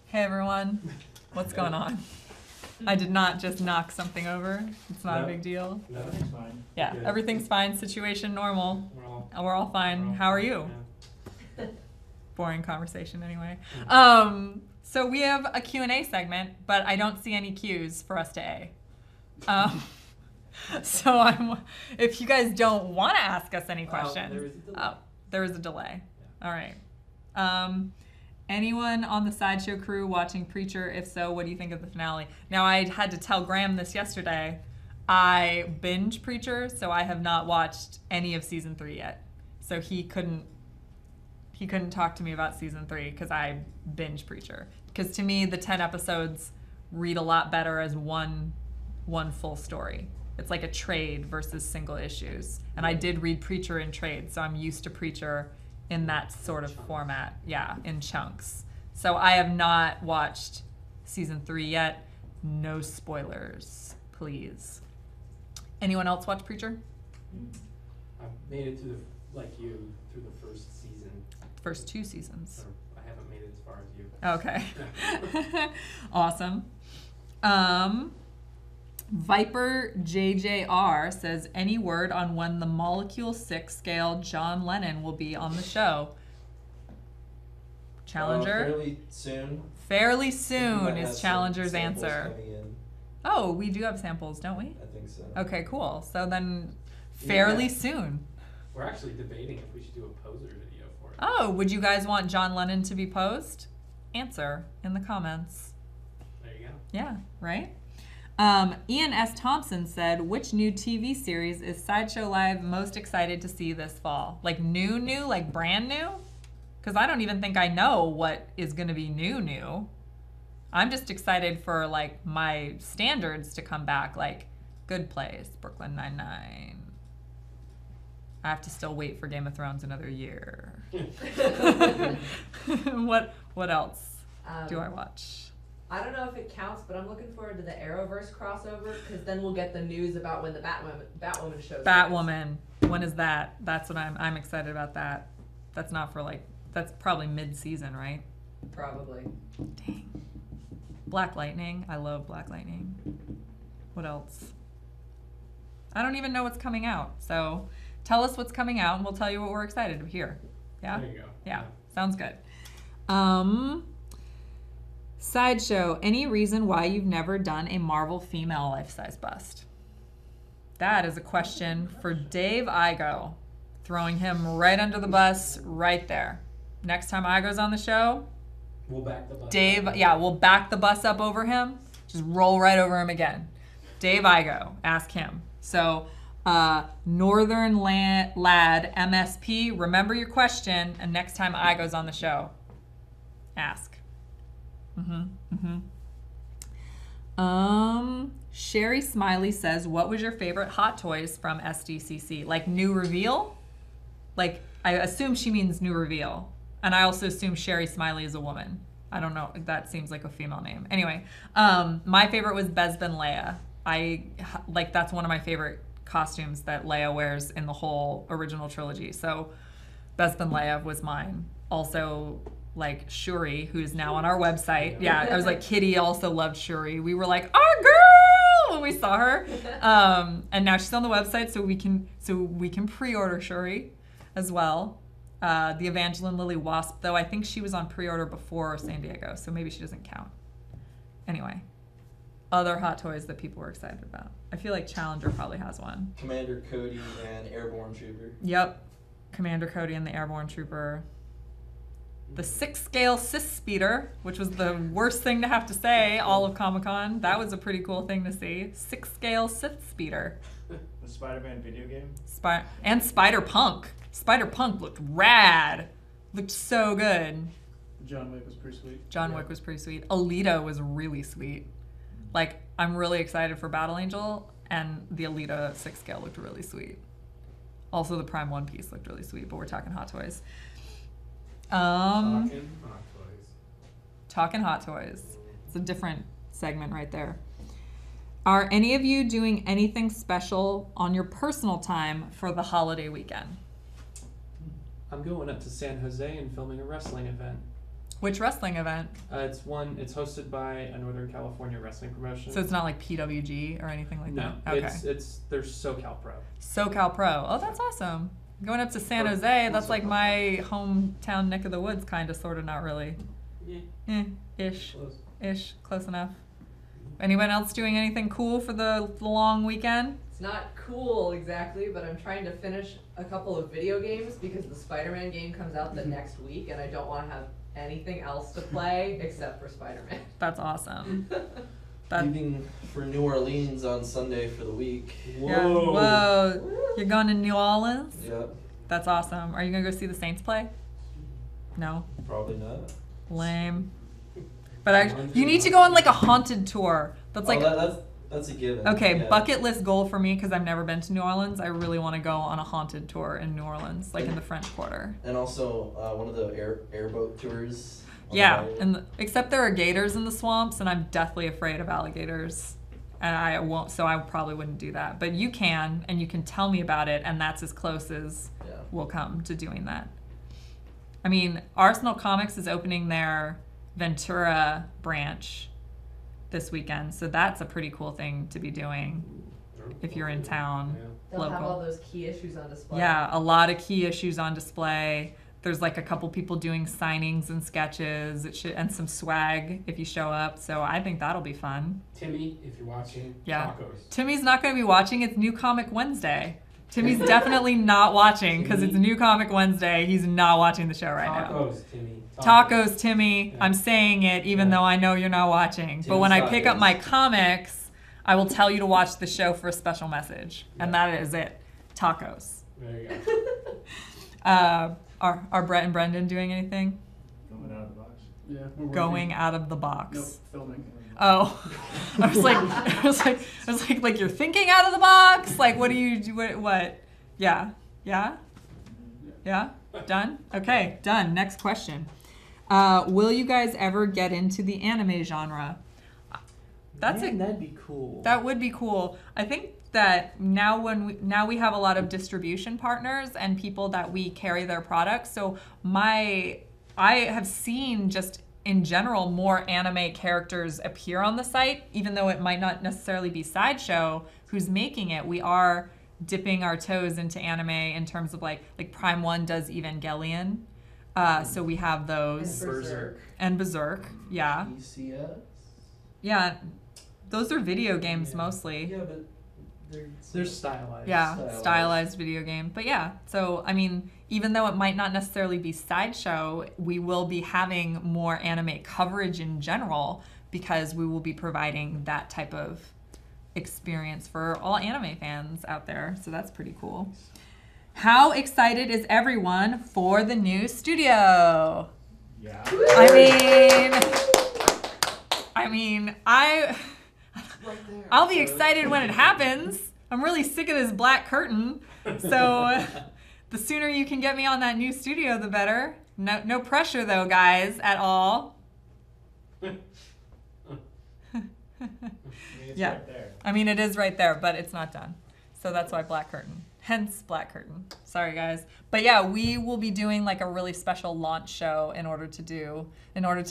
Hey everyone, what's going on? I did not just knock something over. It's not a No. big deal. No, Everything's fine. Yeah, Good. everything's fine. Situation normal. We're all fine. How are you? Boring conversation anyway. So we have a Q&A segment, but I don't see any cues for us to A. So if you guys don't want to ask us any questions, there is a delay. Yeah. All right. Anyone on the Sideshow crew watching Preacher? If so, what do you think of the finale? Now, I had to tell Graham this yesterday. I binge Preacher, so I have not watched any of season 3 yet. So he couldn't talk to me about season 3 because I binge Preacher. Because to me, the 10 episodes read a lot better as one full story. It's like a trade versus single issues. And I did read Preacher in trade, so I'm used to Preacher in that sort of format. Yeah, in chunks. So I have not watched season 3 yet. No spoilers, please. Anyone else watch Preacher? I've made it through through the first season. First 2 seasons. Or I haven't made it as far as you. Okay. Awesome. Viper JJR says, any word on when the Molecule 6 scale John Lennon will be on the show? Challenger? Fairly soon. Fairly We soon might have is some Challenger's samples answer. coming in. Oh, we do have samples, don't we? I think so. Okay, cool. So then fairly soon. We're actually debating if we should do a poser video for it. Oh, would you guys want John Lennon to be posed? Answer in the comments. There you go. Yeah, right? Ian S. Thompson said, which new TV series is Sideshow Live most excited to see this fall? Like new, like brand new? Because I don't even think I know what is going to be new. I'm just excited for like my standards to come back, like Good Place, Brooklyn Nine-Nine. I have to still wait for Game of Thrones another year. What else do I watch? I don't know if it counts, but I'm looking forward to the Arrowverse crossover because then we'll get the news about when the Batwoman show. Batwoman. When is that? That's what I'm excited about. That. That's not for like. That's probably mid-season, right? Probably. Dang. Black Lightning. I love Black Lightning. What else? I don't even know what's coming out. So tell us what's coming out, and we'll tell you what we're excited to hear. Yeah. There you go. Yeah. Sounds good. Sideshow, any reason why you've never done a Marvel female life-size bust? That is a question for Dave Igo. Throwing him right under the bus right there. Next time Igo's on the show, We'll back the bus. Dave, yeah, we'll back the bus up over him. Just roll right over him again. Dave Igo, ask him. So, Northern Lad MSP, remember your question, and next time Igo's on the show, ask. Sherry Smiley says, what was your favorite Hot Toys from SDCC? Like new reveal? Like, I assume she means new reveal. And I also assume Sherry Smiley is a woman. I don't know. That seems like a female name. Anyway, my favorite was Bespin Leia. That's one of my favorite costumes that Leia wears in the whole original trilogy. So Bespin Leia was mine. Also, like Shuri, who's now on our website. Yeah, I was like, Kitty also loved Shuri. We were like, our girl, when we saw her. And now she's on the website, so we can pre-order Shuri as well. The Evangeline Lily Wasp, though, I think she was on pre-order before San Diego, so maybe she doesn't count. Anyway, other Hot Toys that people were excited about. I feel like Challenger probably has one. Commander Cody and Airborne Trooper. Yep, Commander Cody and the Airborne Trooper. The 6-scale Sis Speeder, which was the worst thing to have to say all of Comic-Con. That was a pretty cool thing to see. 6-scale Sith Speeder. The Spider-Man video game? And Spider-Punk. Spider-Punk looked rad. Looked so good. John Wick was pretty sweet. John Wick was pretty sweet. Alita was really sweet. Like, I'm really excited for Battle Angel, and the Alita 6-scale looked really sweet. Also, the Prime One Piece looked really sweet, but we're talking Hot Toys. Talking Hot Toys. It's a different segment right there. Are any of you doing anything special on your personal time for the holiday weekend? I'm going up to San Jose and filming a wrestling event. Which wrestling event? It's hosted by a Northern California wrestling promotion. So it's not like PWG or anything like no, that? Okay. There's SoCal Pro. SoCal Pro. Oh, that's awesome. Going up to San Jose, that's like my hometown neck of the woods, kind of, sort of, not really. Yeah. Ish, close enough. Anyone else doing anything cool for the long weekend? It's not cool exactly, but I'm trying to finish a couple of video games because the Spider-Man game comes out the next week, and I don't want to have anything else to play except for Spider-Man. That's awesome. Leaving for New Orleans on Sunday for the week. Whoa. Yeah. Whoa. You're going to New Orleans? Yep. That's awesome. Are you going to go see the Saints play? No? Probably not. Lame. But you need to go on like a haunted tour. That's like that's a given. Okay, yeah. bucket list goal for me because I've never been to New Orleans. I really want to go on a haunted tour in New Orleans, like in the French Quarter. And also one of the airboat tours. Yeah, except there are gators in the swamps, and I'm deathly afraid of alligators, and I won't. So I probably wouldn't do that. But you can, and you can tell me about it, and that's as close as we'll come to doing that. I mean, Arsenal Comics is opening their Ventura branch this weekend, so that's a pretty cool thing to be doing if you're in town. They'll local. have all those key issues on display. Yeah, a lot of key issues on display. There's like a couple people doing signings and sketches. And some swag if you show up. So I think that'll be fun. Timmy, if you're watching, yeah. tacos. Timmy's not going to be watching. It's New Comic Wednesday. Timmy's definitely not watching because it's New Comic Wednesday. He's not watching the show right now. Tacos, Timmy. Tacos, Timmy. Yeah. I'm saying it even though I know you're not watching. But when I pick up my comics, I will tell you to watch the show for a special message. And that is it. Tacos. There you go. Are Brett and Brendan doing anything? Going out of the box. Yeah, we're Going working. out of the box. Nope, filming. Oh, I was like, you're thinking out of the box. Like, what do you do? What? Yeah. Done. Okay, done. Next question. Will you guys ever get into the anime genre? That'd be cool. That would be cool. I think that now we have a lot of distribution partners and people that we carry their products. So I have seen just in general more anime characters appear on the site, even though it might not necessarily be Sideshow who's making it. We are dipping our toes into anime in terms of like Prime 1 does Evangelion. So we have those. And Berserk. Yeah. ECS? Yeah. Those are video games mostly. Yeah, but They're stylized. Yeah, stylized video game. But yeah, so I mean, even though it might not necessarily be Sideshow, we will be having more anime coverage in general because we will be providing that type of experience for all anime fans out there. So that's pretty cool. How excited is everyone for the new studio? Yeah. I'll be excited when it happens. I'm really sick of this black curtain. So the sooner you can get me on that new studio, the better. No pressure though, guys, at all. It's right there. I mean, it is right there, but it's not done. So that's why black curtain. Hence black curtain. Sorry, guys. But yeah, we will be doing like a really special launch show in order to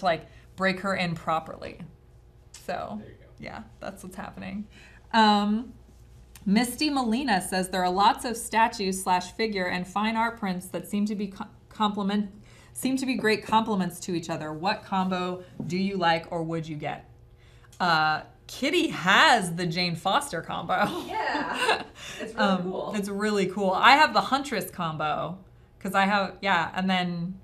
like break her in properly. So There you go. yeah, that's what's happening. Misty Molina says there are lots of statues / figure and fine art prints that seem to be great compliments to each other. What combo do you like or would you get? Kitty has the Jane Foster combo. Yeah, it's really cool. It's really cool. I have the Huntress combo because I have, and then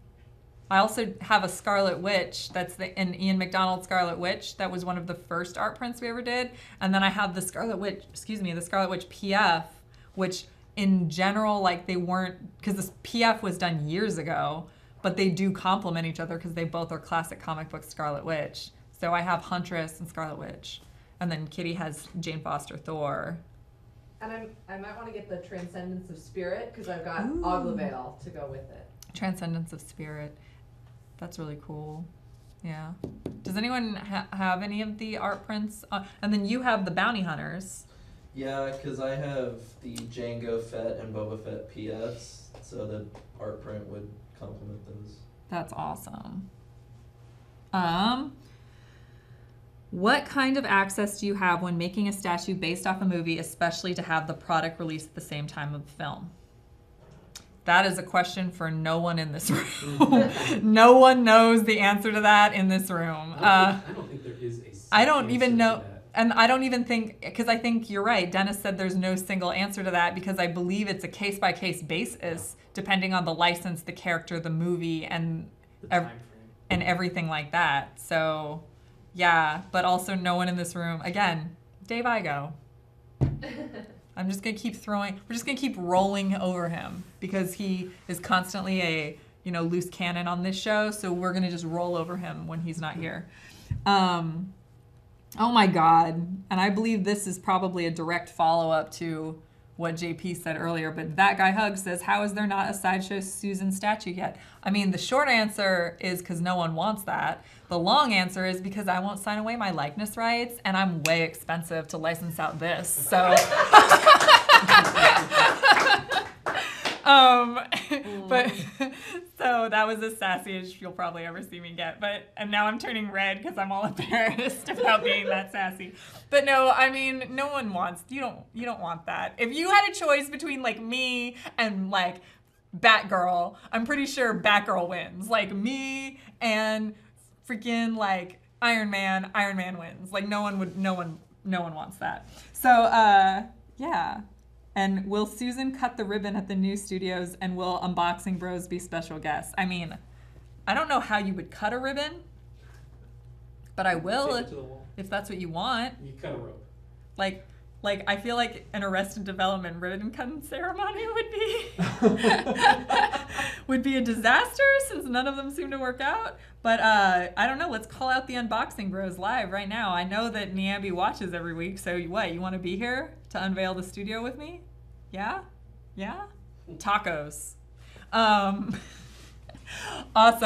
I also have a Scarlet Witch. That's an Ian MacDonald Scarlet Witch. That was one of the first art prints we ever did. And then I have the Scarlet Witch PF, which in general, like they weren't, because this PF was done years ago, but they do complement each other because they both are classic comic book Scarlet Witch. So I have Huntress and Scarlet Witch. And then Kitty has Jane Foster Thor. And I might want to get the Transcendence of Spirit because I've got Oglavale to go with it. Transcendence of Spirit. That's really cool. Yeah. Does anyone have any of the art prints? And then you have the Bounty Hunters. Yeah, because I have the Jango Fett and Boba Fett PFs, so the art print would complement those. That's awesome. What kind of access do you have when making a statue based off a movie, especially to have the product released at the same time of the film? That is a question for no one in this room. No one knows the answer to that in this room. I don't think there is a I don't even answer know. to that. And I don't even think, because I think you're right. Dennis said there's no single answer to that because I believe it's a case-by-case basis depending on the license, the character, the movie, and The time frame. and everything like that. So, yeah, but also no one in this room. Again, Dave Igo. I'm just gonna keep we're just gonna keep rolling over him because he is constantly a loose cannon on this show. So we're gonna just roll over him when he's not here. Oh my God. And I believe this is probably a direct follow-up to what JP said earlier, but That Guy Hug says, how is there not a Sideshow Susan statue yet? I mean, the short answer is because no one wants that. The long answer is because I won't sign away my likeness rights, and I'm way expensive to license out this, so. But so that was as sassy as you'll probably ever see me get. And now I'm turning red because I'm all embarrassed about being that sassy. But no, I mean, no one wants. You don't want that. If you had a choice between like me and like Batgirl, I'm pretty sure Batgirl wins. Like me and freaking like Iron Man wins. Like no one wants that. So yeah. And will Susan cut the ribbon at the new studios, and will Unboxing Bros be special guests? I mean, I don't know how you would cut a ribbon, but I will Tape it to the wall. if that's what you want. You cut a rope. Like I feel like an Arrested Development ribbon cutting ceremony would be a disaster since none of them seem to work out. But I don't know. Let's call out the Unboxing Bros live right now. I know that Niambi watches every week. So what? You want to be here to unveil the studio with me? Yeah? Yeah? Tacos. Awesome.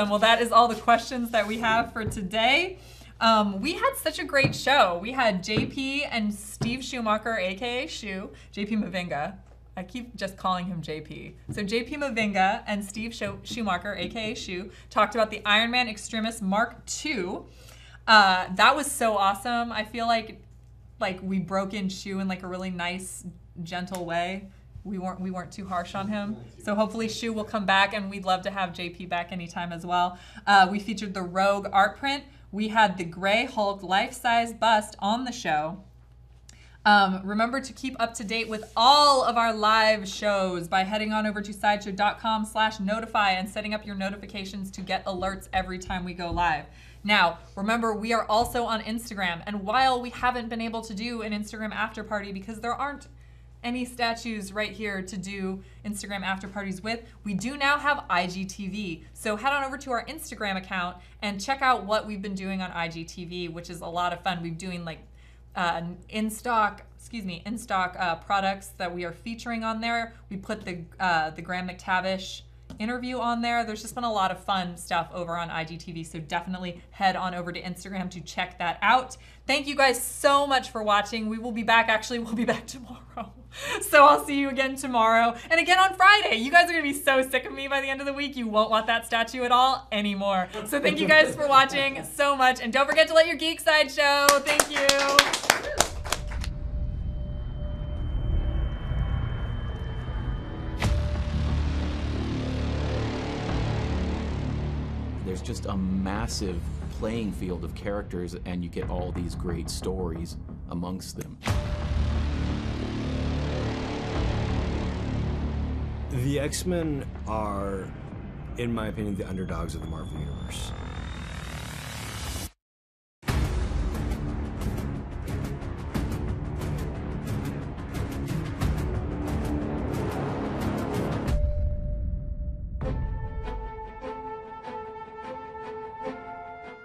Well, that is all the questions that we have for today. We had such a great show. We had JP and Steve Schumacher, aka Shu, JP Mavinga. I keep just calling him JP. So JP Mavinga and Steve Schumacher, aka Shu, talked about the Man Extremis Mark II. That was so awesome. I feel like we broke in Shu in like a really nice, gentle way. We weren't too harsh on him. So hopefully Shu will come back, and we'd love to have JP back anytime as well. We featured the Rogue art print. We had the Grey Hulk life-size bust on the show. Remember to keep up to date with all of our live shows by heading on over to sideshow.com/notify and setting up your notifications to get alerts every time we go live. Now, remember, we are also on Instagram, and while we haven't been able to do an Instagram after party because there aren't any statues right here to do Instagram after parties with, we do now have IGTV. So head on over to our Instagram account and check out what we've been doing on IGTV, which is a lot of fun. We're doing like in-stock products that we are featuring on there. We put the Graham McTavish interview on there. There's just been a lot of fun stuff over on IGTV, so definitely head on over to Instagram to check that out. Thank you guys so much for watching. We will be back. Actually, we'll be back tomorrow. So I'll see you again tomorrow and again on Friday. You guys are going to be so sick of me by the end of the week. You won't want that statue at all anymore. So thank you guys for watching so much, and don't forget to let your geek side show. Thank you. There's just a massive playing field of characters, and you get all these great stories amongst them. The X-Men are, in my opinion, the underdogs of the Marvel Universe.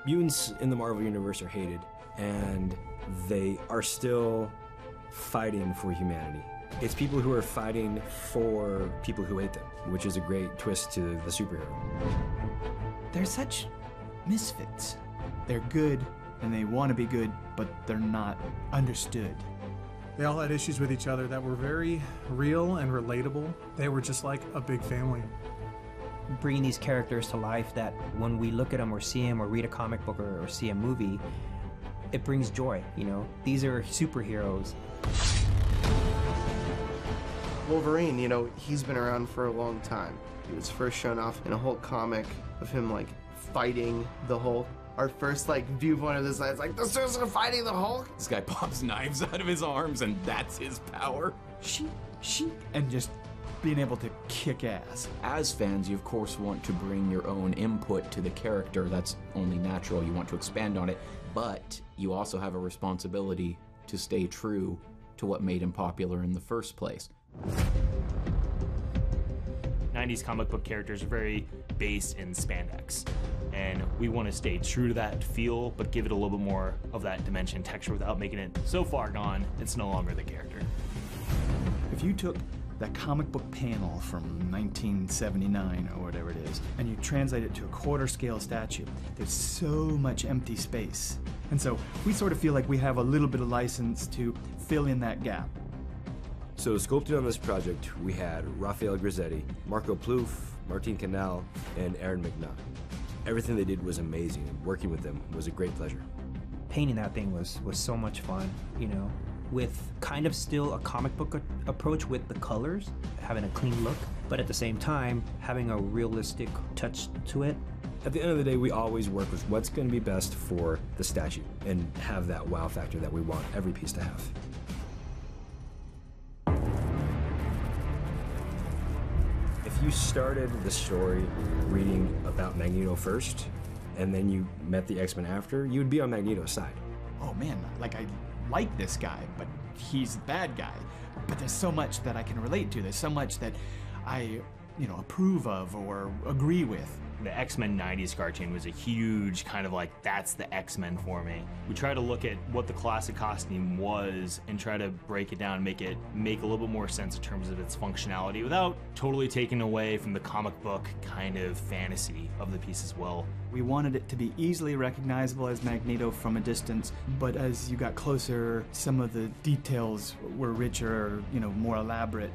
Mutants in the Marvel Universe are hated, and they are still fighting for humanity. It's people who are fighting for people who hate them, which is a great twist to the superhero. They're such misfits. They're good, and they want to be good, but they're not understood. They all had issues with each other that were very real and relatable. They were just like a big family. Bringing these characters to life, that when we look at them or see them or read a comic book or see a movie, it brings joy, you know? These are superheroes. Wolverine, you know, he's been around for a long time. He was first shown off in a Hulk comic of him, like, fighting the Hulk. Our first, like, viewpoint of this is like, the Suits are fighting the Hulk? This guy pops knives out of his arms, and that's his power. And just being able to kick ass. As fans, you of course want to bring your own input to the character. That's only natural. You want to expand on it, but you also have a responsibility to stay true to what made him popular in the first place. 90s comic book characters are very based in spandex, and we want to stay true to that feel, but give it a little bit more of that dimension texture without making it so far gone it's no longer the character. If you took that comic book panel from 1979 or whatever it is, and you translate it to a quarter scale statue, there's so much empty space. And so we sort of feel like we have a little bit of license to fill in that gap. So sculpted on this project, we had Raphael Grizzetti, Marco Plouffe, Martin Canal, and Aaron McNutt. Everything they did was amazing, and working with them was a great pleasure. Painting that thing was so much fun, you know, with kind of still a comic book approach with the colors, having a clean look, but at the same time, having a realistic touch to it. At the end of the day, we always work with what's going to be best for the statue and have that wow factor that we want every piece to have. If you started the story reading about Magneto first, and then you met the X-Men after, you would be on Magneto's side. Oh man, like I like this guy, but he's the bad guy. But there's so much that I can relate to. There's so much that I, approve of or agree with. The X-Men 90s cartoon was a huge kind of like, that's the X-Men for me. We try to look at what the classic costume was and try to break it down, make a little bit more sense in terms of its functionality without totally taking away from the comic book kind of fantasy of the piece as well. We wanted it to be easily recognizable as Magneto from a distance, but as you got closer, some of the details were richer, more elaborate.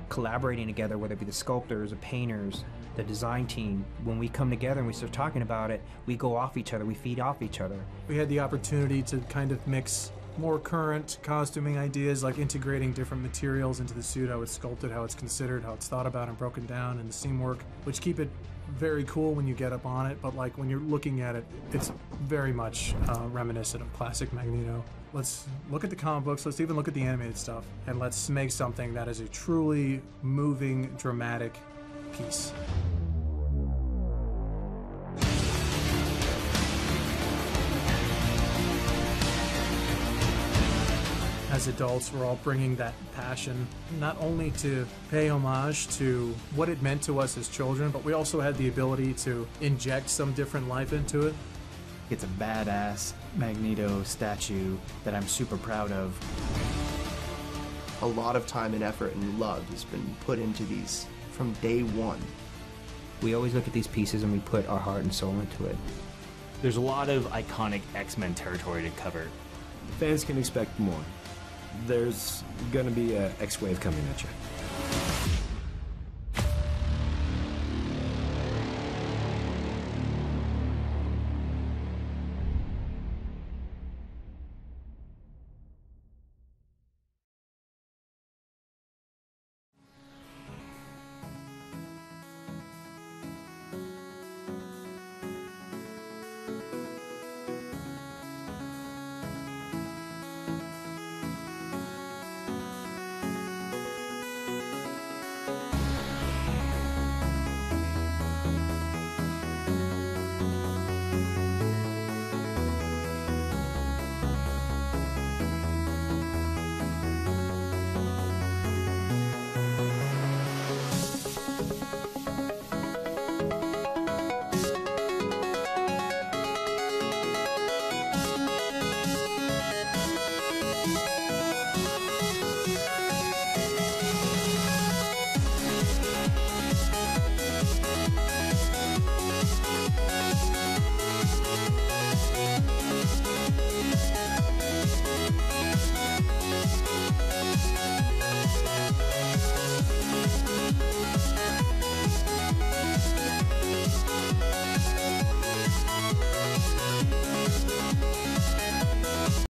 Collaborating together, whether it be the sculptors, the painters, the design team, when we come together and we start talking about it, we go off each other, we feed off each other. We had the opportunity to kind of mix more current costuming ideas, like integrating different materials into the suit, how it's sculpted, how it's considered, how it's thought about and broken down, and the seam work, which keep it very cool when you get up on it, but like when you're looking at it, it's very much reminiscent of classic Magneto. Let's look at the comic books, let's even look at the animated stuff, and let's make something that is a truly moving, dramatic piece. As adults, we're all bringing that passion, not only to pay homage to what it meant to us as children, but we also had the ability to inject some different life into it. It's a badass Magneto statue that I'm super proud of. A lot of time and effort and love has been put into these from day one. We always look at these pieces and we put our heart and soul into it. There's a lot of iconic X-Men territory to cover. Fans can expect more. There's gonna be a X-Wave coming at you.